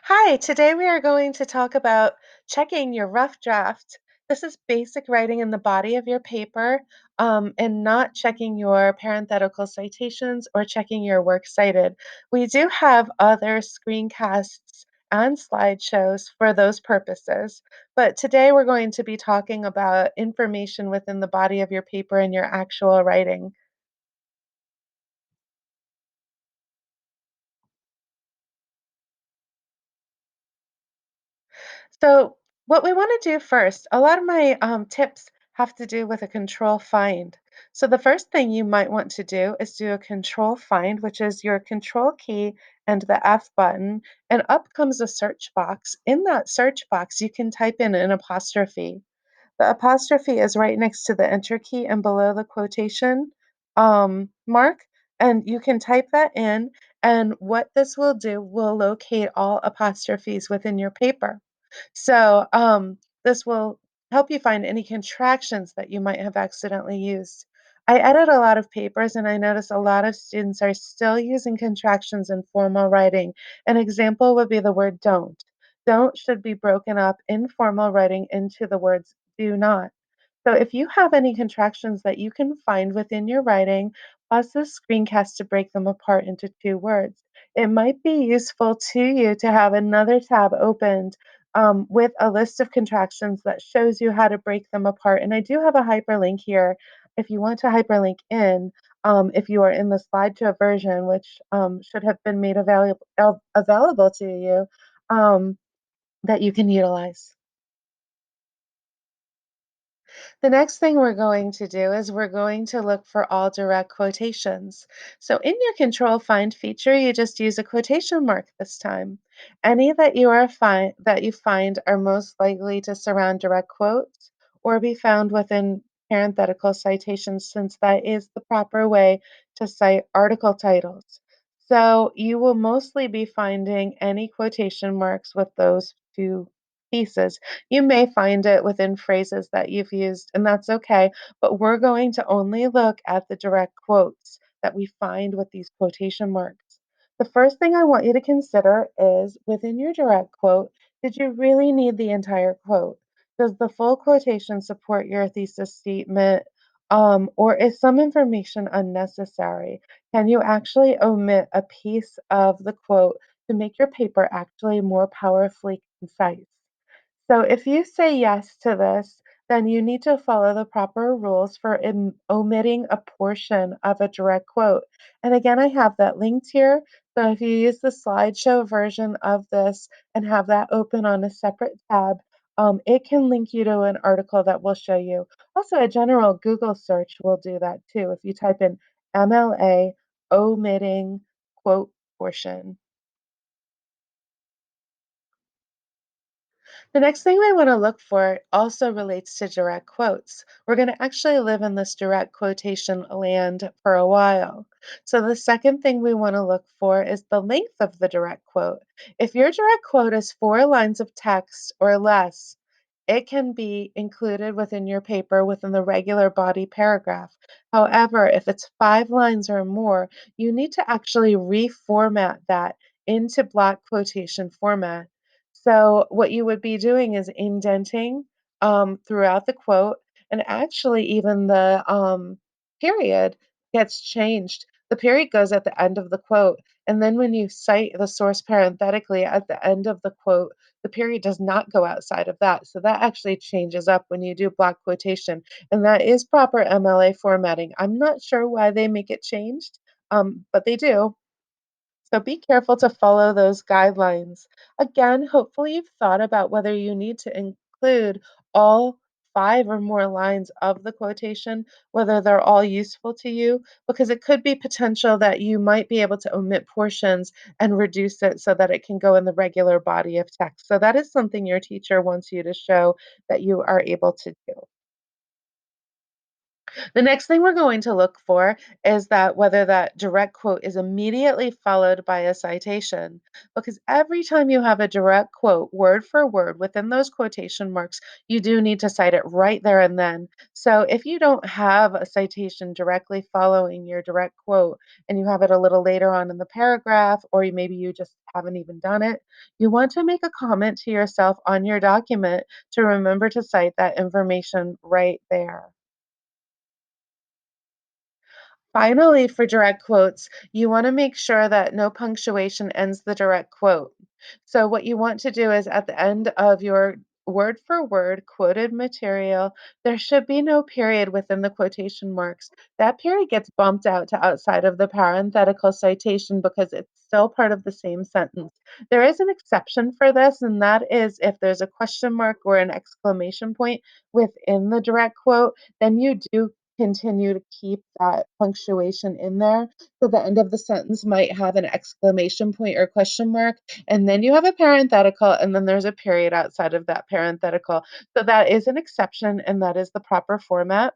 Hi, today we are going to talk about checking your rough draft. This is basic writing in the body of your paper, and not checking your parenthetical citations or checking your works cited. We do have other screencasts and slideshows for those purposes, but today we're going to be talking about information within the body of your paper and your actual writing. So, what we want to do first, a lot of my tips have to do with a control find. So, the first thing you might want to do is do a control find, which is your control key and the F button, and up comes a search box. In that search box, you can type in an apostrophe. The apostrophe is right next to the enter key and below the quotation mark, and you can type that in. And what this will do will locate all apostrophes within your paper. So, this will help you find any contractions that you might have accidentally used. I edit a lot of papers and I notice a lot of students are still using contractions in formal writing. An example would be the word don't. Don't should be broken up in formal writing into the words do not. So if you have any contractions that you can find within your writing, pause this screencast to break them apart into two words. It might be useful to you to have another tab opened with a list of contractions that shows you how to break them apart. And I do have a hyperlink here if you want to hyperlink in, if you are in the slideshow version, which should have been made available to you, um, that you can utilize. The next thing we're going to do is we're going to look for all direct quotations. So in your control find feature, you just use a quotation mark this time. Any that you find are most likely to surround direct quotes or be found within parenthetical citations since that is the proper way to cite article titles. So you will mostly be finding any quotation marks with those two pieces. You may find it within phrases that you've used, and that's okay, but we're going to only look at the direct quotes that we find with these quotation marks. The first thing I want you to consider is within your direct quote, did you really need the entire quote? Does the full quotation support your thesis statement? Or is some information unnecessary? Can you actually omit a piece of the quote to make your paper actually more powerfully concise? So if you say yes to this, then you need to follow the proper rules for omitting a portion of a direct quote. And again, I have that linked here. So if you use the slideshow version of this and have that open on a separate tab, it can link you to an article that will show you. Also, a general Google search will do that too. If you type in MLA omitting quote portion. The next thing we want to look for also relates to direct quotes. We're going to actually live in this direct quotation land for a while. So, the second thing we want to look for is the length of the direct quote. If your direct quote is 4 lines of text or less, it can be included within your paper within the regular body paragraph. However, if it's 5 lines or more, you need to actually reformat that into block quotation format. So what you would be doing is indenting throughout the quote, and actually even the period gets changed. The period goes at the end of the quote, and then when you cite the source parenthetically at the end of the quote, the period does not go outside of that. So that actually changes up when you do block quotation, and that is proper MLA formatting. I'm not sure why they make it changed, but they do. So be careful to follow those guidelines. Again, hopefully you've thought about whether you need to include all 5 or more lines of the quotation, whether they're all useful to you, because it could be potential that you might be able to omit portions and reduce it so that it can go in the regular body of text. So that is something your teacher wants you to show that you are able to do. The next thing we're going to look for is that whether that direct quote is immediately followed by a citation. Because every time you have a direct quote, word for word, within those quotation marks, you do need to cite it right there and then. So if you don't have a citation directly following your direct quote and you have it a little later on in the paragraph, or maybe you just haven't even done it, you want to make a comment to yourself on your document to remember to cite that information right there. Finally, for direct quotes, you want to make sure that no punctuation ends the direct quote. So, what you want to do is at the end of your word for word quoted material, there should be no period within the quotation marks. That period gets bumped out to outside of the parenthetical citation because it's still part of the same sentence. There is an exception for this, and that is if there's a question mark or an exclamation point within the direct quote, then you do continue to keep that punctuation in there. So the end of the sentence might have an exclamation point or question mark, and then you have a parenthetical, and then there's a period outside of that parenthetical. So that is an exception, and that is the proper format.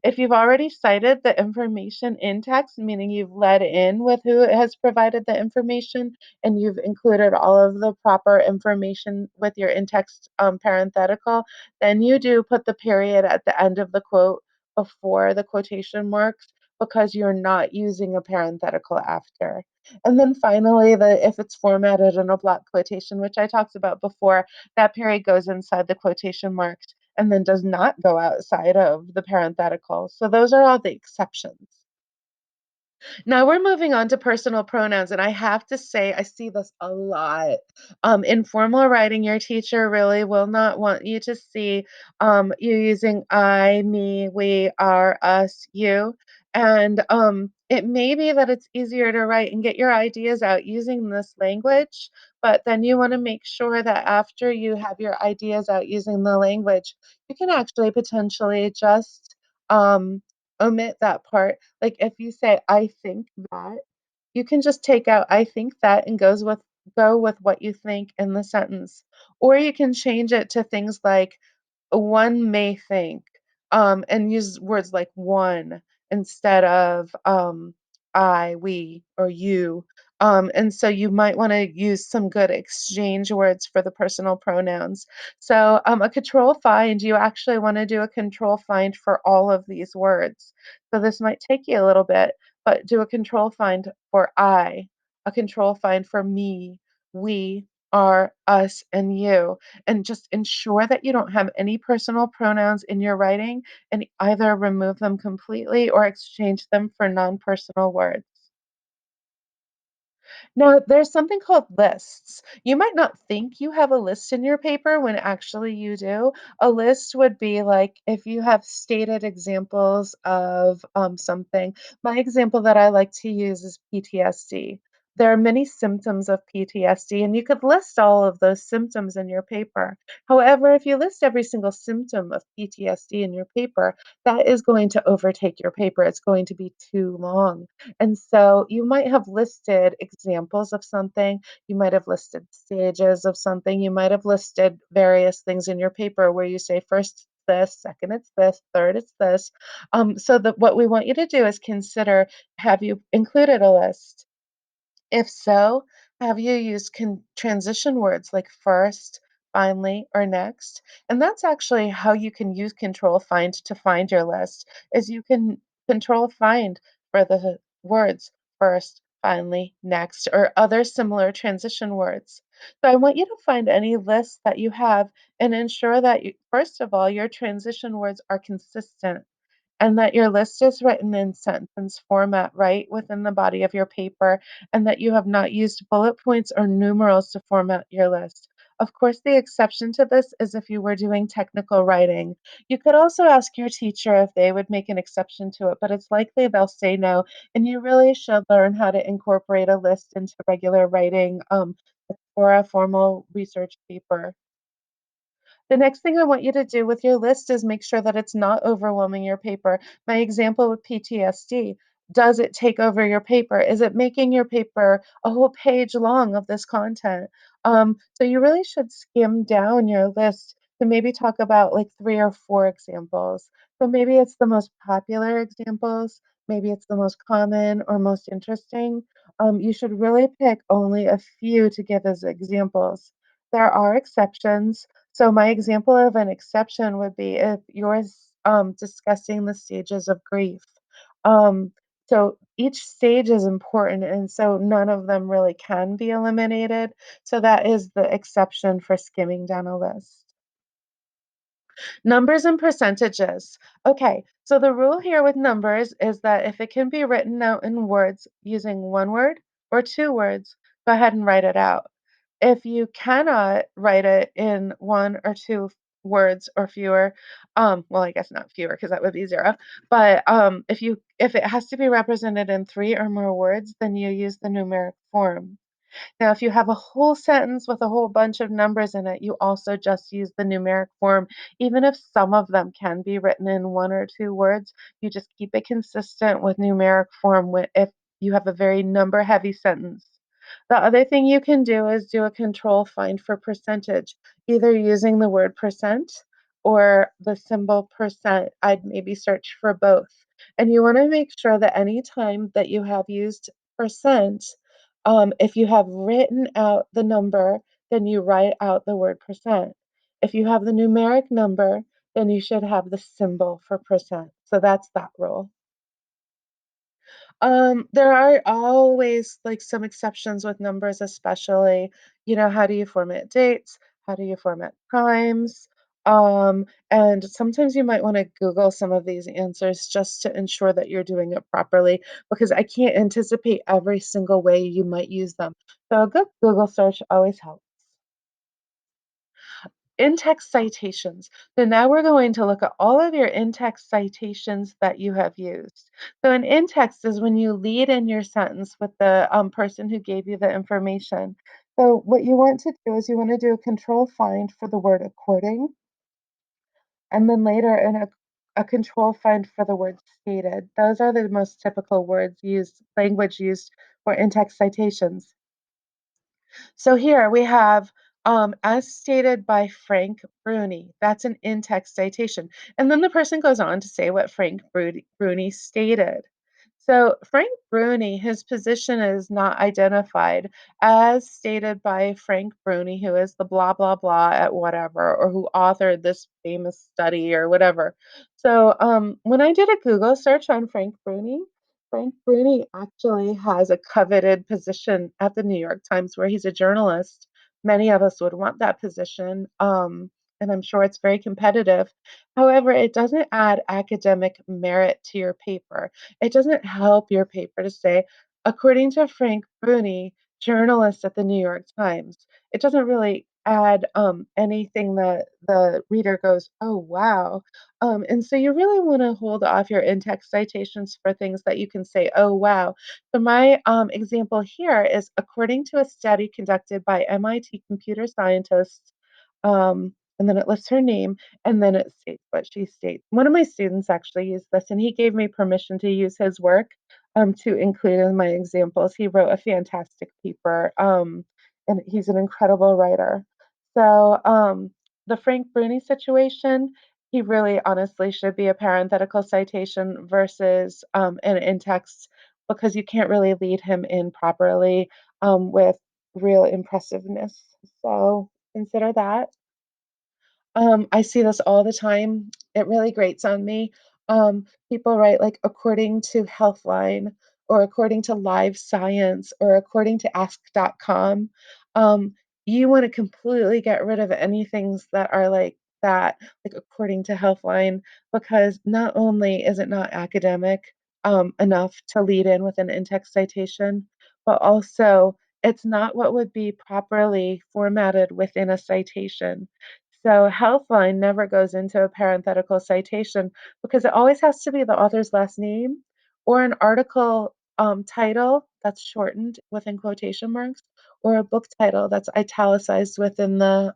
If you've already cited the information in text, meaning you've led in with who has provided the information and you've included all of the proper information with your in-text parenthetical, then you do put the period at the end of the quote before the quotation marks because you're not using a parenthetical after. And then finally, if it's formatted in a block quotation, which I talked about before, that period goes inside the quotation marks and then does not go outside of the parenthetical. So those are all the exceptions. Now we're moving on to personal pronouns, and I have to say I see this a lot. In formal writing, your teacher really will not want you to see you using I, me, we, our, us, you. And it may be that it's easier to write and get your ideas out using this language, but then you want to make sure that after you have your ideas out using the language, you can actually potentially just omit that part. Like, if you say, "I think that," you can just take out "I think that" and go with what you think in the sentence. Or you can change it to things like, one may think, and use words like one instead of I, we, or you. And so you might want to use some good exchange words for the personal pronouns. So a control find, you actually want to do a control find for all of these words. So this might take you a little bit, but do a control find for I, a control find for me, we, are, us, and you, and just ensure that you don't have any personal pronouns in your writing and either remove them completely or exchange them for non-personal words. Now, there's something called lists. You might not think you have a list in your paper when actually you do. A list would be like if you have stated examples of something. My example that I like to use is PTSD. There are many symptoms of PTSD, and you could list all of those symptoms in your paper. However, if you list every single symptom of PTSD in your paper, that is going to overtake your paper. It's going to be too long. And so you might have listed examples of something, you might have listed stages of something, you might have listed various things in your paper where you say first it's this, second it's this, third it's this. So that what we want you to do is consider, have you included a list? If so, have you used transition words like first, finally, or next? And that's actually how you can use control find to find your list, is you can control find for the words first, finally, next, or other similar transition words. So I want you to find any list that you have and ensure that you, first of all, your transition words are consistent and that your list is written in sentence format right within the body of your paper, and that you have not used bullet points or numerals to format your list. Of course, the exception to this is if you were doing technical writing. You could also ask your teacher if they would make an exception to it, but it's likely they'll say no, and you really should learn how to incorporate a list into regular writing for a formal research paper. The next thing I want you to do with your list is make sure that it's not overwhelming your paper. My example with PTSD, does it take over your paper? Is it making your paper a whole page long of this content? So you really should skim down your list to maybe talk about like 3 or 4 examples. So maybe it's the most popular examples, maybe it's the most common or most interesting. You should really pick only a few to give as examples. There are exceptions. So my example of an exception would be if you're discussing the stages of grief. Um, so each stage is important, and so none of them really can be eliminated. So that is the exception for skimming down a list. Numbers and percentages. Okay, so the rule here with numbers is that if it can be written out in words using one word or two words, go ahead and write it out. If you cannot write it in one or two words or fewer, well, I guess not fewer because that would be zero, but if it has to be represented in three or more words, then you use the numeric form. Now, if you have a whole sentence with a whole bunch of numbers in it, you also just use the numeric form. Even if some of them can be written in one or two words, you just keep it consistent with numeric form if you have a very number heavy sentence. The other thing you can do is do a control find for percentage, either using the word percent or the symbol percent. I'd maybe search for both. And you want to make sure that any time that you have used percent, if you have written out the number, then you write out the word percent. If you have the numeric number, then you should have the symbol for percent. So that's that rule. There are always like some exceptions with numbers, especially, how do you format dates? How do you format times? And sometimes you might want to Google some of these answers just to ensure that you're doing it properly because I can't anticipate every single way you might use them. So a good Google search always helps. In-text citations. So now we're going to look at all of your in-text citations that you have used. So an in-text is when you lead in your sentence with the person who gave you the information. So what you want to do is you want to do a control find for the word according, and then later a control find for the word stated. Those are the most typical language used for in-text citations. So here we have, as stated by Frank Bruni. That's an in-text citation. And then the person goes on to say what Bruni stated. So Frank Bruni, his position is not identified as stated by Frank Bruni, who is the blah, blah, blah at whatever, or who authored this famous study or whatever. So when I did a Google search on Frank Bruni actually has a coveted position at the New York Times where he's a journalist. Many of us would want that position, and I'm sure it's very competitive. However, it doesn't add academic merit to your paper. It doesn't help your paper to say, according to Frank Bruni, journalist at the New York Times. It doesn't really add anything that the reader goes, oh, wow. And so you really want to hold off your in-text citations for things that you can say, oh, wow. So my example here is according to a study conducted by MIT computer scientists, and then it lists her name, and then it states what she states. One of my students actually used this, and he gave me permission to use his work to include in my examples. He wrote a fantastic paper, and he's an incredible writer. So the Frank Bruni situation, he really honestly should be a parenthetical citation versus an in-text because you can't really lead him in properly with real impressiveness. So consider that. I see this all the time. It really grates on me. People write like according to Healthline or according to Live Science or according to Ask.com. Um, you want to completely get rid of anything that are like that, like according to Healthline, because not only is it not academic enough to lead in with an in-text citation, but also it's not what would be properly formatted within a citation. So Healthline never goes into a parenthetical citation because it always has to be the author's last name or an article title that's shortened within quotation marks or a book title that's italicized within the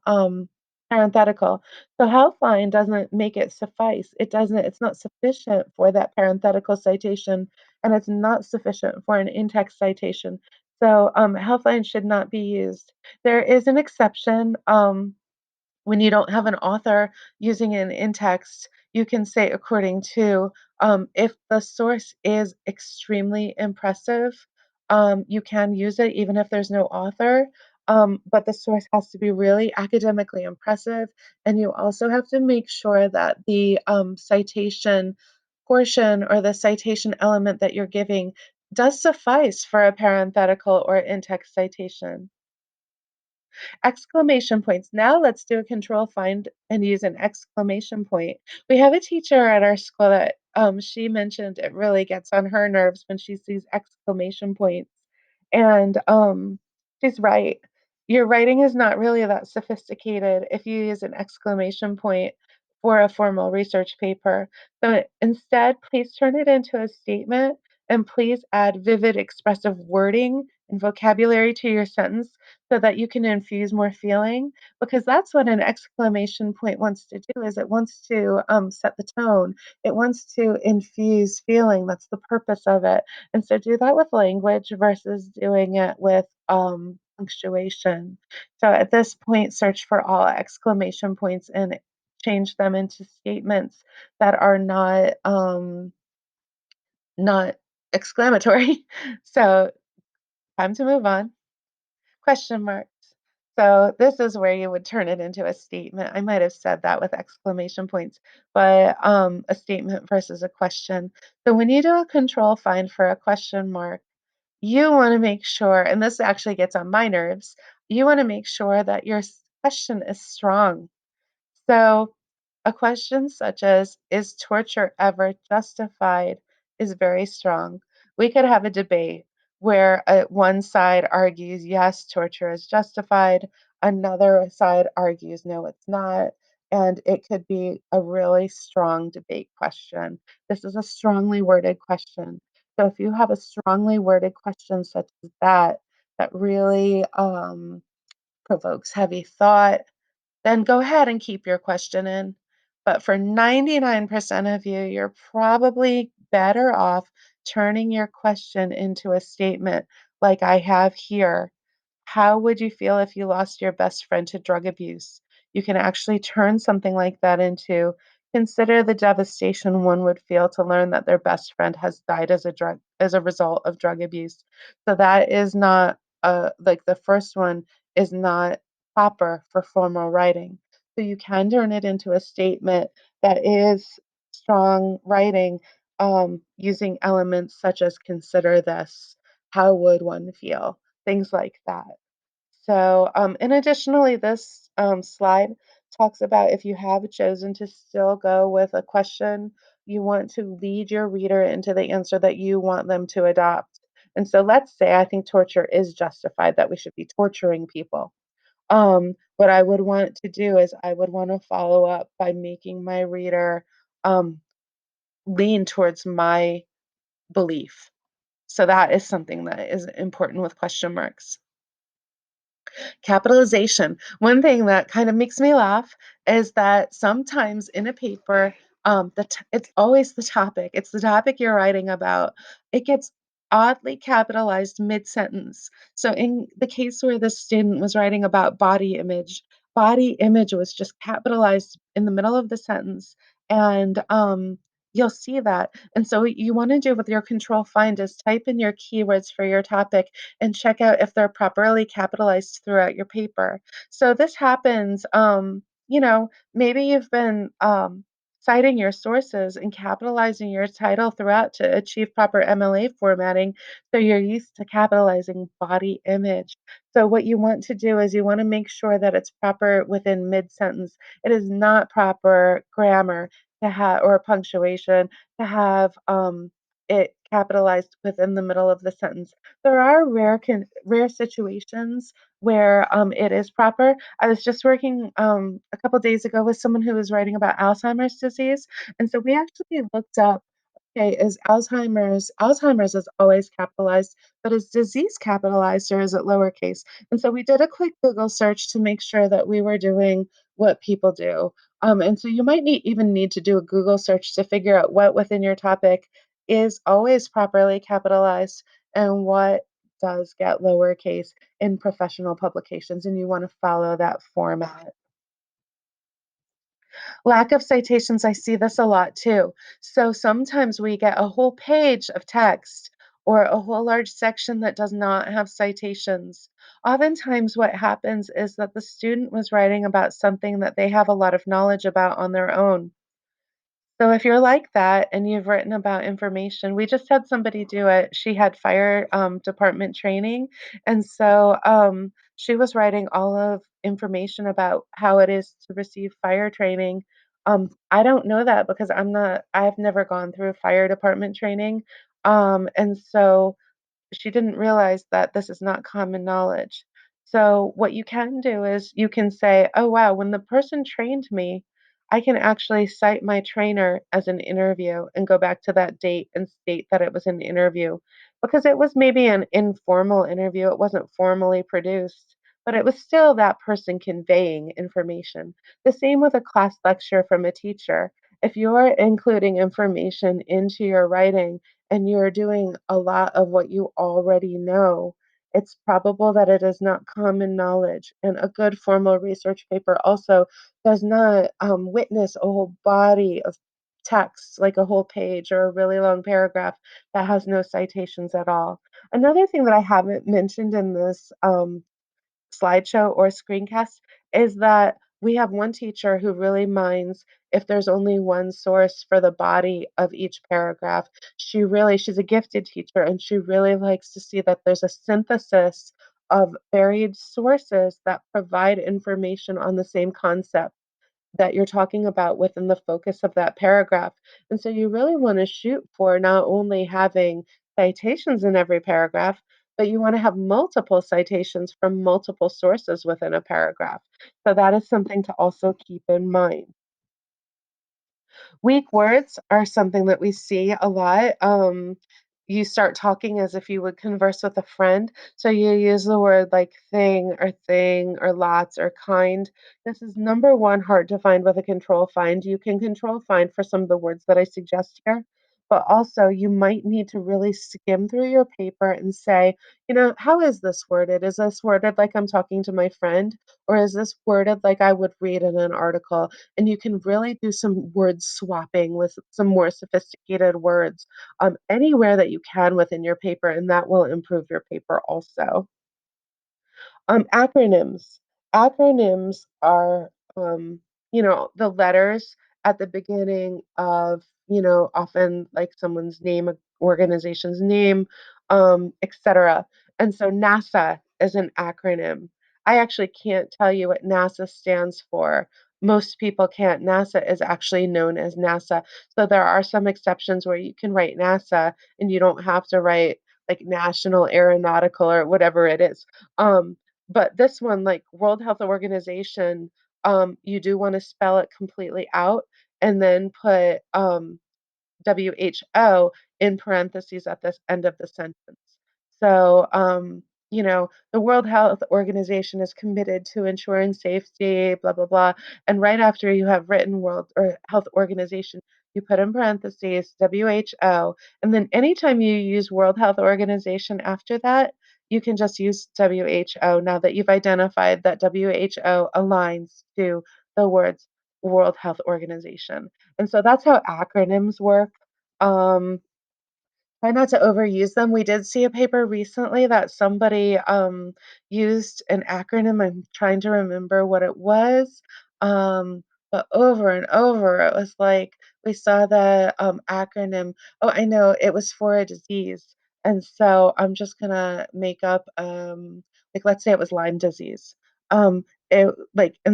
parenthetical. So Healthline doesn't make it suffice. It's not sufficient for that parenthetical citation and it's not sufficient for an in-text citation. So Healthline should not be used. There is an exception. when you don't have an author using an in-text, you can say according to, if the source is extremely impressive, you can use it even if there's no author, but the source has to be really academically impressive, and you also have to make sure that the, citation portion or the citation element that you're giving does suffice for a parenthetical or in-text citation. Exclamation points. Now let's do a control find and use an exclamation point. We have a teacher at our school that she mentioned it really gets on her nerves when she sees exclamation points. And she's right. Your writing is not really that sophisticated if you use an exclamation point for a formal research paper. So instead, please turn it into a statement and please add vivid expressive wording and vocabulary to your sentence so that you can infuse more feeling because that's what an exclamation point wants to do is it wants to set the tone, it wants to infuse feeling. That's the purpose of it. And so do that with language versus doing it with punctuation. So at this point search for all exclamation points and change them into statements that are not exclamatory. So time to move on. Question marks. So this is where you would turn it into a statement. I might have said that with exclamation points, but a statement versus a question. So when you do a control find for a question mark, you want to make sure, and this actually gets on my nerves, you want to make sure that your question is strong. So, a question such as, is torture ever justified, is very strong. We could have a debate where one side argues, yes, torture is justified, another side argues, no, it's not. And it could be a really strong debate question. This is a strongly worded question. So, if you have a strongly worded question such as that, that really provokes heavy thought, then go ahead and keep your question in. But for 99% of you, you're probably better off turning your question into a statement like I have here. How would you feel if you lost your best friend to drug abuse? You can actually turn something like that into consider the devastation one would feel to learn that their best friend has died as a result of drug abuse. So that is not like the first one is not proper for formal writing. So you can turn it into a statement that is strong writing using elements such as consider this, how would one feel, things like that. So, and additionally, this slide talks about if you have chosen to still go with a question, you want to lead your reader into the answer that you want them to adopt. And so let's say I think torture is justified, that we should be torturing people. What I would want to do is I would want to follow up by making my reader um, lean towards my belief. So that is something that is important with question marks. Capitalization. One thing that kind of makes me laugh is that sometimes in a paper, it's always the topic. It's the topic you're writing about. It gets oddly capitalized mid-sentence. So in the case where the student was writing about body image was just capitalized in the middle of the sentence, and you'll see that. And so what you want to do with your control find is type in your keywords for your topic and check out if they're properly capitalized throughout your paper. So this happens, maybe you've been citing your sources and capitalizing your title throughout to achieve proper MLA formatting. So you're used to capitalizing body image. So what you want to do is you want to make sure that it's proper within mid sentence. It is not proper grammar to have or punctuation to have it capitalized within the middle of the sentence. There are rare situations where, it is proper. I was just working, a couple days ago with someone who was writing about Alzheimer's disease, and so we actually looked up, okay, is Alzheimer's is always capitalized, but is disease capitalized or is it lowercase? And so we did a quick Google search to make sure that we were doing what people do. And so you might even need to do a Google search to figure out what within your topic is always properly capitalized and what does get lowercase in professional publications, and you want to follow that format. Lack of citations, I see this a lot too. So sometimes we get a whole page of text or a whole large section that does not have citations. Oftentimes, what happens is that the student was writing about something that they have a lot of knowledge about on their own. So if you're like that and you've written about information, we just had somebody do it. She had fire department training, and so she was writing all of information about how it is to receive fire training. I don't know that because I've never gone through fire department training, and so she didn't realize that this is not common knowledge. So what you can do is you can say, "Oh, wow, when the person trained me, I can actually cite my trainer as an interview and go back to that date and state that it was an interview." Because it was maybe an informal interview, it wasn't formally produced, but it was still that person conveying information. The same with a class lecture from a teacher. If you're including information into your writing, and you're doing a lot of what you already know, it's probable that it is not common knowledge. And a good formal research paper also does not witness a whole body of text, like a whole page or a really long paragraph that has no citations at all. Another thing that I haven't mentioned in this slideshow or screencast is that we have one teacher who really minds if there's only one source for the body of each paragraph. She's a gifted teacher and she really likes to see that there's a synthesis of varied sources that provide information on the same concept that you're talking about within the focus of that paragraph. And so you really want to shoot for not only having citations in every paragraph, but you want to have multiple citations from multiple sources within a paragraph. So that is something to also keep in mind. Weak words are something that we see a lot. You start talking as if you would converse with a friend. So you use the word like thing or lots or kind. This is number one hard to find with a control find. You can control find for some of the words that I suggest here. But also, you might need to really skim through your paper and say, how is this worded? Is this worded like I'm talking to my friend? Or is this worded like I would read in an article? And you can really do some word swapping with some more sophisticated words anywhere that you can within your paper, and that will improve your paper also. Acronyms. Acronyms are, the letters at the beginning of, often like someone's name, organization's name, etc. And so NASA is an acronym. I actually can't tell you what NASA stands for. Most people can't. NASA is actually known as NASA. So there are some exceptions where you can write NASA and you don't have to write like National Aeronautical or whatever it is. But this one, like World Health Organization, you do wanna spell it completely out and then put, WHO in parentheses at this end of the sentence. So, the World Health Organization is committed to ensuring safety, blah, blah, blah. And right after you have written World or Health Organization, you put in parentheses WHO. And then anytime you use World Health Organization after that, you can just use WHO now that you've identified that WHO aligns to the words World Health Organization. And so that's how acronyms work. Um, Try not to overuse them. We did see a paper recently that somebody used an acronym. I'm trying to remember what it was. But over and over, it was like we saw the acronym. Oh, I know it was for a disease. And so I'm just gonna make up like let's say it was Lyme disease. And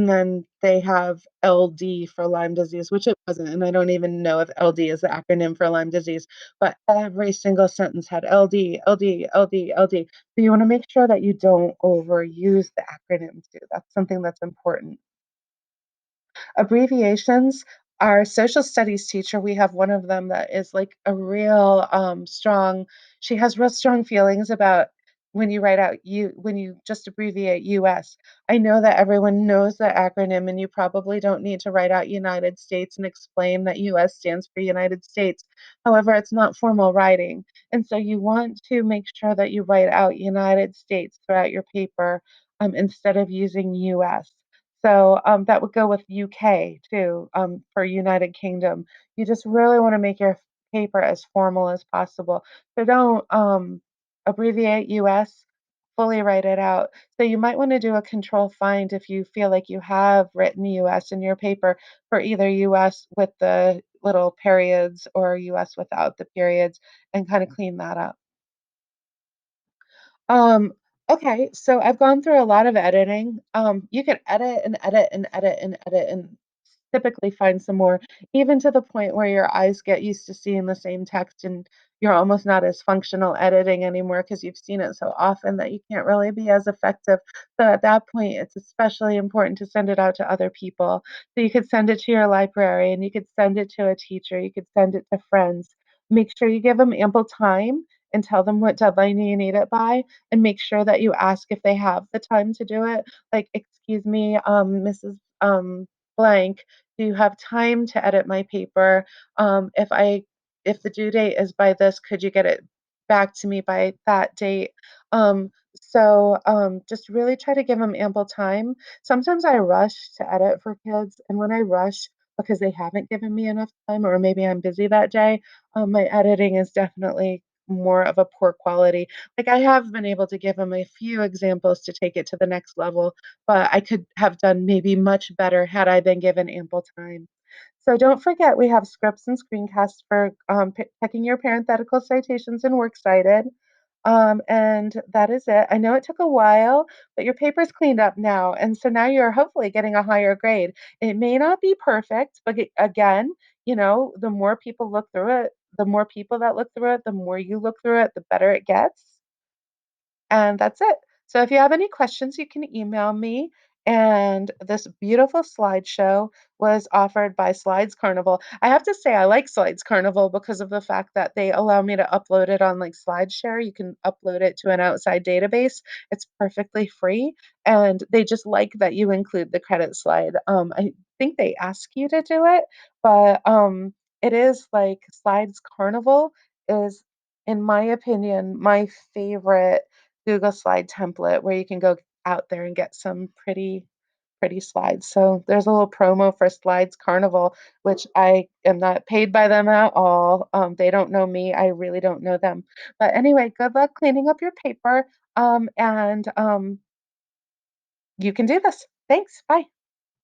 then they have LD for Lyme disease, which it wasn't, and I don't even know if LD is the acronym for Lyme disease, but every single sentence had LD, LD, LD, LD. So you wanna make sure that you don't overuse the acronyms too. That's something that's important. Abbreviations, our social studies teacher, we have one of them that is like a real strong, she has real strong feelings about when you just abbreviate US. I know that everyone knows the acronym and you probably don't need to write out United States and explain that US stands for United States. However, it's not formal writing. And so you want to make sure that you write out United States throughout your paper instead of using US. So, that would go with UK too, for United Kingdom. You just really wanna make your paper as formal as possible. So don't, abbreviate US, fully write it out. So you might wanna do a control find if you feel like you have written US in your paper for either US with the little periods or US without the periods and kinda clean that up. Um, okay, so I've gone through a lot of editing. You can edit and edit and edit and edit and typically find some more, even to the point where your eyes get used to seeing the same text and you're almost not as functional editing anymore because you've seen it so often that you can't really be as effective. So at that point, it's especially important to send it out to other people. So you could send it to your librarian, you could send it to a teacher, you could send it to friends. Make sure you give them ample time and tell them what deadline you need it by, and make sure that you ask if they have the time to do it. Like, "Excuse me, Mrs. Blank, do you have time to edit my paper? If the due date is by this, could you get it back to me by that date?" Just really try to give them ample time. Sometimes I rush to edit for kids, and when I rush because they haven't given me enough time or maybe I'm busy that day, my editing is definitely more of a poor quality. Like, I have been able to give them a few examples to take it to the next level, but I could have done maybe much better had I been given ample time. So don't forget we have scripts and screencasts for checking your parenthetical citations and works cited. And that is it. I know it took a while, but your paper's cleaned up now. And so now you're hopefully getting a higher grade. It may not be perfect, but again, the more people look through it, the more people that look through it, the more you look through it, the better it gets. And that's it. So if you have any questions, you can email me. And this beautiful slideshow was offered by Slides Carnival. I have to say, I like Slides Carnival because of the fact that they allow me to upload it on like SlideShare. You can upload it to an outside database. It's perfectly free. And they just like that you include the credit slide. I think they ask you to do it, but it is like Slides Carnival is, in my opinion, my favorite Google Slide template where you can go out there and get some pretty slides. So there's a little promo for Slides Carnival, which I am not paid by them at all. They don't know me. I really don't know them. But anyway, good luck cleaning up your paper. And You can do this. Thanks. Bye.